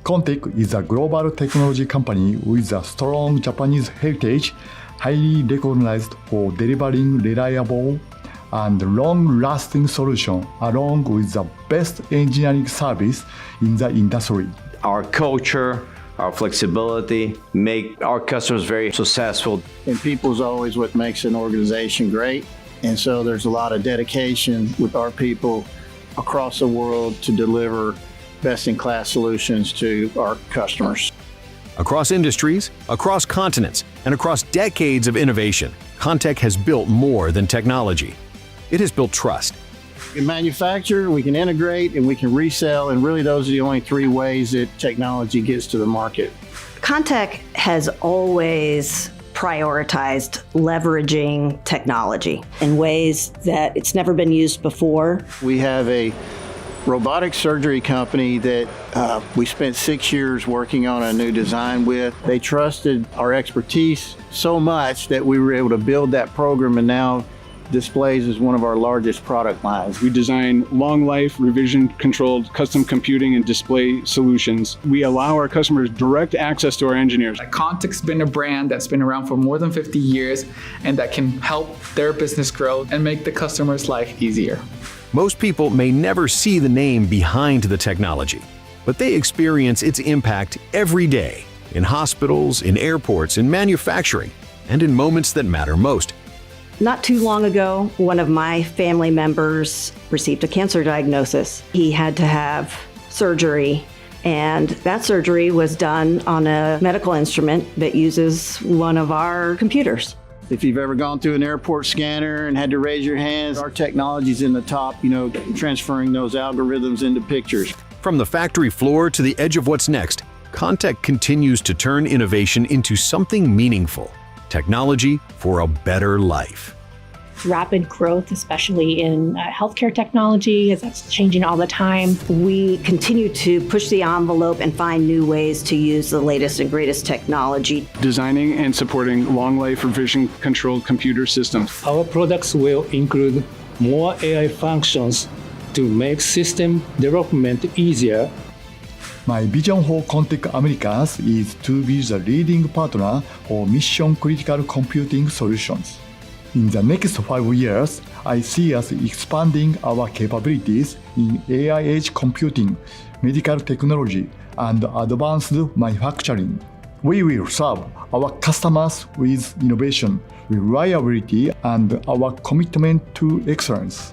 Contec is a global technology company with a strong Japanese heritage, highly recognized for delivering reliable and long-lasting solutions along with the best engineering service in the industry. Our culture, our flexibility make our customers very successful. And people's always what makes an organization great. And so there's a lot of dedication with our people across the world to deliver best-in-class solutions to our customers. Across industries, across continents, and across decades of innovation, Contec has built more than technology. It has built trust. We can manufacture, we can integrate, and we can resell, and really those are the only three ways that technology gets to the market. Contec has always prioritized leveraging technology in ways that it's never been used before. We have a robotic surgery company that we spent 6 years working on a new design with. They trusted our expertise so much that we were able to build that program, and now displays is one of our largest product lines. We design long life, revision controlled custom computing and display solutions. We allow our customers direct access to our engineers. Contec's been a brand that's been around for more than 50 years and that can help their business grow and make the customer's life easier. Most people may never see the name behind the technology, but they experience its impact every day in hospitals, in airports, in manufacturing, and in moments that matter most. Not too long ago, one of my family members received a cancer diagnosis. He had to have surgery, and that surgery was done on a medical instrument that uses one of our computers. If you've ever gone through an airport scanner and had to raise your hands, our technology's in the top, transferring those algorithms into pictures. From the factory floor to the edge of what's next, Contec continues to turn innovation into something meaningful. Technology for a better life. Rapid growth, especially in healthcare technology, as that's changing all the time. We continue to push the envelope and find new ways to use the latest and greatest technology. Designing and supporting long life, revision controlled computer systems. Our products will include more AI functions to make system development easier. My vision for Contec Americas is to be the leading partner for mission-critical computing solutions. In the next 5 years, I see us expanding our capabilities in AI edge computing, medical technology, and advanced manufacturing. We will serve our customers with innovation, reliability, and our commitment to excellence.